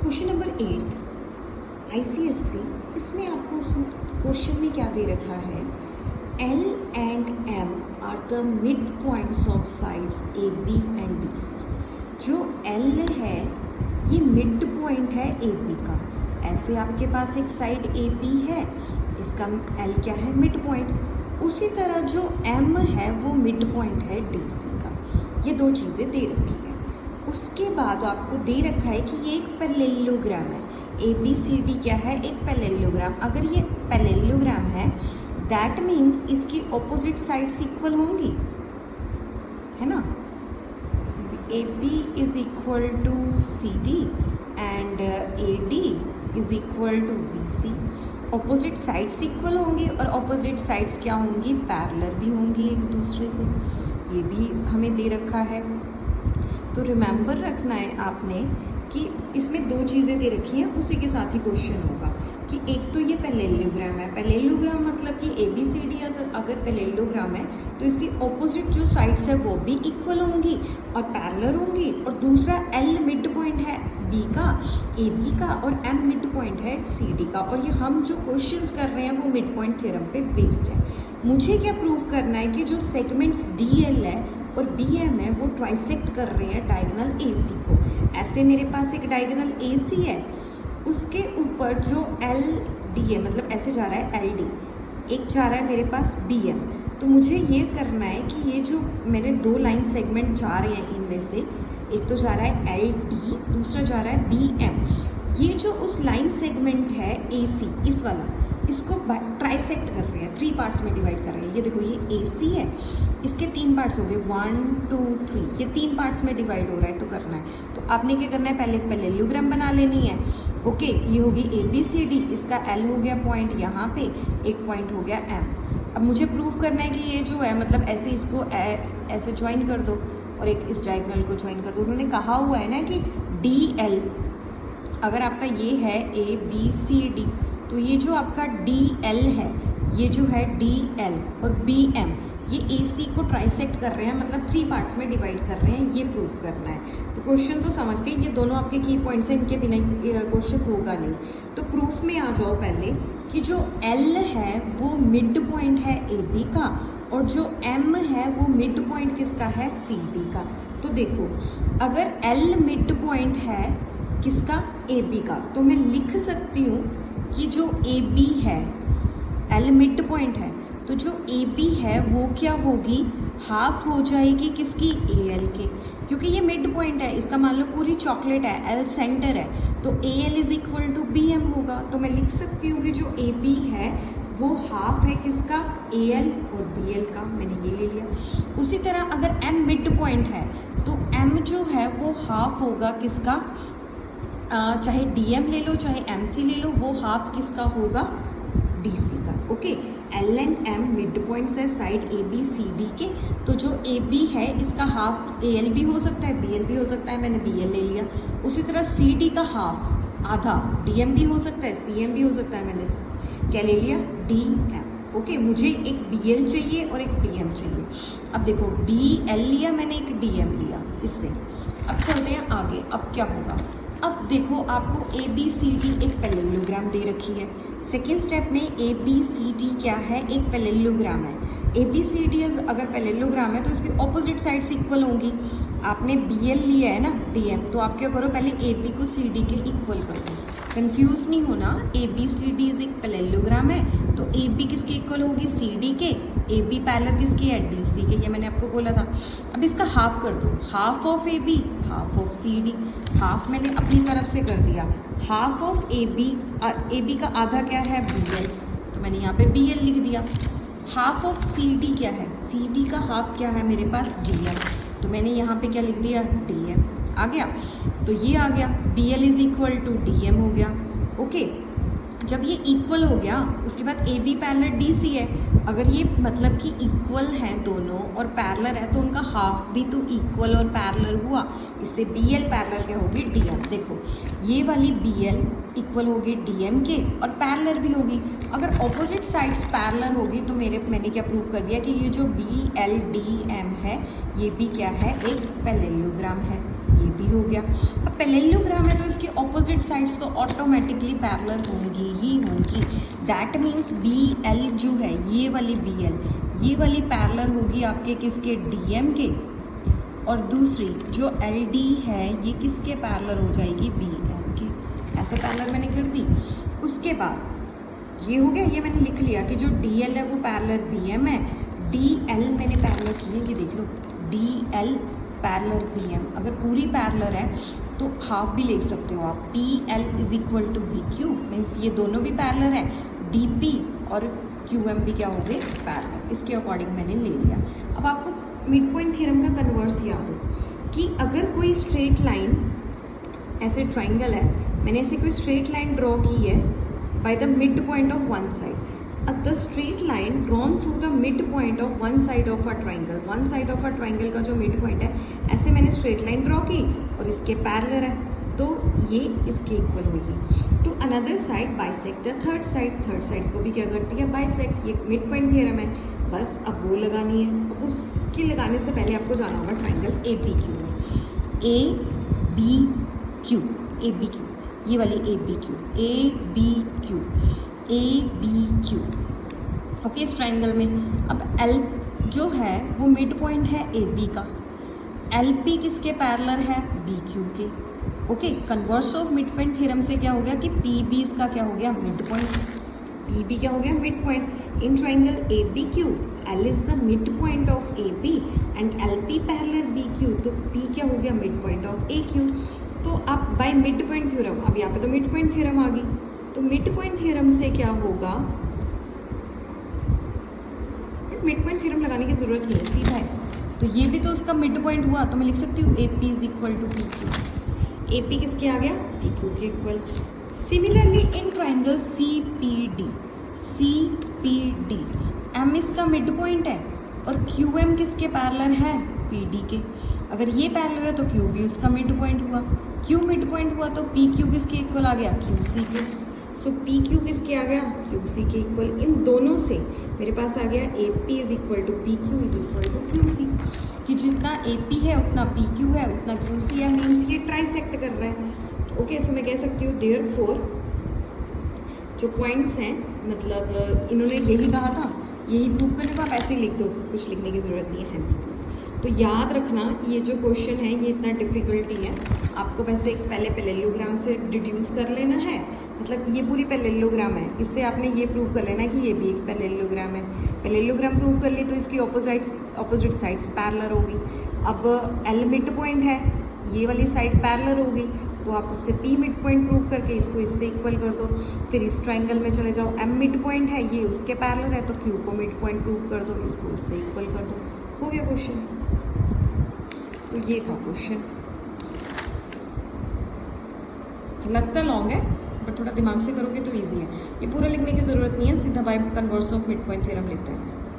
Question number 8 ICSC, इसमें आपको question में क्या दे रखा है, L and M are the mid points of sides AB and DC। जो L है ये मिड पॉइंट है AB का। ऐसे आपके पास एक साइड AB है, इसका L क्या है, मिड पॉइंट। उसी तरह जो M है वो मिड पॉइंट है DC का। ये दो चीज़ें दे रखी है। उसके बाद आपको दे रखा है कि ये एक पैरेललोग्राम है। ABCD क्या है, एक पैरेललोग्राम। अगर ये पैरेललोग्राम है दैट मीन्स इसकी ऑपोजिट साइड्स इक्वल होंगी, है ना। AB is equal to CD and AD is equal to BC। Opposite sides equal होंगी और ऑपोजिट साइड्स क्या होंगी, पैरेलल भी होंगी एक दूसरे से। ये भी हमें दे रखा है। तो रिमेंबर रखना है आपने कि इसमें दो चीज़ें दे रखी हैं, उसी के साथ ही क्वेश्चन होगा कि एक तो ये पैरेललोग्राम है। पैरेललोग्राम मतलब कि ABCD अगर पैरेललोग्राम है तो इसकी ऑपोजिट जो साइड्स है वो भी इक्वल होंगी और पैरेलल होंगी। और दूसरा L मिड पॉइंट है B का, AB का, और M मिड पॉइंट है CD का। और ये हम जो क्वेश्चंस कर रहे हैं वो मिड पॉइंट थ्योरम पे बेस्ड है। मुझे क्या प्रूव करना है कि जो सेगमेंट्स DL है और BM है वो ट्राइसेक्ट कर रहे हैं डायगोनल AC को। ऐसे मेरे पास एक डायगोनल AC है, उसके ऊपर जो LD है, मतलब ऐसे जा रहा है LD, एक जा रहा है मेरे पास BM। तो मुझे ये करना है कि ये जो मेरे दो लाइन सेगमेंट जा रहे हैं इनमें से एक तो जा रहा है LD, दूसरा जा रहा है BM। ये जो उस लाइन सेगमेंट है AC, इस वाला, इसको ट्राइसेक्ट कर रहे हैं, 3 पार्ट्स में डिवाइड कर रहे हैं। ये देखो ये AC है, इसके 3 पार्ट्स हो गए, 1 2 3, ये 3 पार्ट्स में डिवाइड हो रहा है। तो करना है तो आपने क्या करना है, पहले एक पैरेललोग्राम बना लेनी है। ओके, ये होगी ABCD, इसका L हो गया पॉइंट यहाँ पे, एक पॉइंट हो गया M। अब मुझे प्रूव करना है कि ये जो है मतलब ऐसे इसको ऐसे ज्वाइन कर दो और एक इस डायगोनल को ज्वाइन कर दो। उन्होंने कहा हुआ है ना कि DL, अगर आपका ये है ABCD तो ये जो आपका DL है, ये जो है DL और BM, ये AC को ट्राइसेक्ट कर रहे हैं, मतलब 3 पार्ट्स में डिवाइड कर रहे हैं। ये प्रूफ करना है। तो क्वेश्चन तो समझ गए, ये दोनों आपके की पॉइंट्स हैं, इनके बिना क्वेश्चन होगा नहीं। तो प्रूफ में आ जाओ पहले कि जो L है वो मिड पॉइंट है AB का और जो M है वो मिड पॉइंट किसका है, CD का। तो देखो अगर L मिड पॉइंट है किसका, AB का, तो मैं लिख सकती हूँ कि जो AB है, L मिड पॉइंट है, तो जो AB है वो क्या होगी, हाफ हो जाएगी किसकी, AL के, क्योंकि ये मिड पॉइंट है। इसका मान लो पूरी चॉकलेट है, L सेंटर है, तो AL is equal to BM होगा। तो मैं लिख सकती हूँ कि जो AB है वो हाफ है किसका, AL और BL का। मैंने ये ले लिया। उसी तरह अगर M मिड पॉइंट है तो M जो है वो हाफ होगा किसका, चाहे DM ले लो चाहे MC ले लो, वो हाफ किसका होगा, DC का। Okay, L and M mid points है साइड ABCD के। तो जो AB है इसका हाफ AL भी हो सकता है, BL भी हो सकता है, मैंने BL ले लिया। उसी तरह CD का हाफ आधा DM भी हो सकता है, CM भी हो सकता है, मैंने क्या ले लिया, DM। ओके, मुझे एक BL चाहिए और एक DM चाहिए। अब देखो BL लिया मैंने, एक DM लिया इससे। अब चलते हैं आगे, अब क्या होगा। अब देखो आपको ABCD एक पैरेललोग्राम दे रखी है। सेकेंड स्टेप में ABCD क्या है, एक पैरेललोग्राम है। ABCD अगर पैरेललोग्राम है तो इसकी ऑपोजिट साइड्स इक्वल होंगी। आपने BL लिया है ना, DM, तो आप क्या करो, पहले AB को CD के इक्वल कर दो। कंफ्यूज नहीं होना, ABCD एक पैरेललोग्राम है तो AB किसके इक्वल होगी, CD के। AB पैरेलल किसकी है, DC के, ये मैंने आपको बोला था। अब इसका हाफ कर दो, half of AB half of CD। Half मैंने अपनी तरफ से कर दिया, हाफ ऑफ AB का आधा क्या है, BL, तो मैंने यहाँ पे BL लिख दिया। हाफ ऑफ CD क्या है, CD का हाफ क्या है मेरे पास, DM, तो मैंने यहाँ पे क्या लिख दिया, DM। आ गया, तो ये आ गया, BL is equal to DM हो गया। ओके, जब ये इक्वल हो गया उसके बाद AB पैरेलल DC है। अगर ये मतलब कि इक्वल हैं दोनों और पैरेलल है तो उनका हाफ भी तो इक्वल और पैरेलल हुआ। इससे BL पैरेलल क्या होगी, DM। देखो ये वाली BL इक्वल होगी DM के और पैरेलल भी होगी। अगर ऑपोजिट साइड्स पैरेलल होगी तो मैंने क्या प्रूव कर दिया कि ये जो BLDM है ये भी क्या है, एक पैरेललोग्राम है। ये भी हो गया। अब पैरेललोग्राम है तो इसकी ऑपोजिट साइड्स तो ऑटोमेटिकली पैरेलल होंगी ही होंगी। दैट मीन्स बी एल जो है ये वाली बी एल, ये वाली पैरेलल होगी आपके किसके, डी एम के, और दूसरी जो एल डी है ये किसके पैरेलल हो जाएगी, बी एम के। ऐसे पैरेलल मैंने कर दी। उसके बाद ये हो गया, ये मैंने लिख लिया कि जो डी एल है वो पैरेलल बी एम है, डी एल मैंने पैरेलल की है, ये देख लो D L parallel P M. अगर पूरी पैरेलल है तो हाफ भी ले सकते हो आप, P L is equal to B Q, means ये दोनों भी पैरेलल है, डी पी और क्यू एम भी क्या हो गए, पैरेलल। इसके अकॉर्डिंग मैंने ले लिया। अब आपको मिड पॉइंट थ्योरम का कन्वर्स याद हो कि अगर कोई स्ट्रेट लाइन, ऐसे ट्राइंगल है, मैंने ऐसे कोई स्ट्रेट लाइन ड्रॉ की है by the mid point of one side, the straight line drawn through the mid point of one side of a triangle, one side of a triangle का जो mid point है, ऐसे मैंने straight line draw की और इसके parallel है तो ये इसके इक्वल होगी। To another side bisect the third side, third side को भी क्या करती है, बाइसेक्ट। ये मिड पॉइंट थ्योरम है, बस अब वो लगानी है। अब उसकी लगाने से पहले आपको जाना होगा ट्राइंगल ए बी क्यू में, A B Q, A B Q, ये वाली A B Q, A B Q, A B Q, okay. इस ट्राइंगल में अब एल जो है वो मिड पॉइंट है ए बी का, एल पी किसके पैरेलल है, बी क्यू के, okay. Converse of mid point theorem से क्या हो गया कि पी बी इसका क्या हो गया, मिड पॉइंट, पी बी क्या हो गया, mid point. In triangle A B Q L is the mid point of A B and L P parallel B Q, तो पी क्या हो गया, mid point of A Q. तो अब by mid point theorem, अब यहाँ पे तो मिड पॉइंट थ्योरम आ गई, तो मिड पॉइंट थ्योरम से क्या होगा, मिड पॉइंट थ्योरम लगाने की जरूरत नहीं है, सीधा है। तो ये भी तो उसका मिड पॉइंट हुआ, तो मैं लिख सकती हूँ A P is equal to P Q. A P किसके आ गया, पी क्यू के equal. Similarly in triangle C P D, C P D, M इसका मिड पॉइंट है और क्यू एम किसके पैरेलल है, पी डी के। अगर ये पैरेलल है तो क्यू भी उसका मिड पॉइंट हुआ, क्यू मिड पॉइंट हुआ तो पी क्यू किसके इक्वल आ गया, क्यू सी के। सो पी क्यू किसके आ गया, क्यू सी के इक्वल। इन दोनों से मेरे पास आ गया A P is equal to P Q is equal to Q C, कि जितना ए पी है उतना पी क्यू है उतना क्यू सी है, मीन्स ये ट्राइसेक्ट कर रहा है, ओके। सो मैं कह सकती हूँ देयरफॉर जो पॉइंट्स हैं, मतलब इन्होंने यही कहा था, यही प्रूव करने को, आप ऐसे ही लिख दो, कुछ लिखने की ज़रूरत नहीं है, हैंड्स। तो याद रखना ये जो क्वेश्चन है ये इतना डिफ़िकल्टी है, आपको वैसे एक पहले पैरेललोग्राम से डिड्यूस कर लेना है, मतलब ये पूरी पैरेललोग्राम है, इससे आपने ये प्रूव कर लेना है कि ये भी एक पैरेललोग्राम है। पैरेललोग्राम प्रूव कर ली तो इसकी ऑपोजिट साइड्स पैरेलल होगी। अब एल मिड पॉइंट है, ये वाली साइड पैरेलल होगी, तो आप उससे पी मिड पॉइंट प्रूव करके इसको इससे इक्वल कर दो। फिर इस ट्राइंगल में चले जाओ, एम मिड पॉइंट है, ये उसके पैरेलल है, तो क्यू को मिड पॉइंट प्रूव कर दो, इसको उससे इक्वल कर दो, हो गया क्वेश्चन। तो ये था क्वेश्चन, लगता लॉन्ग है बट थोड़ा दिमाग से करोगे तो इजी है। ये पूरा लिखने की ज़रूरत नहीं है, सीधा by converse of mid point theorem लिखते हैं।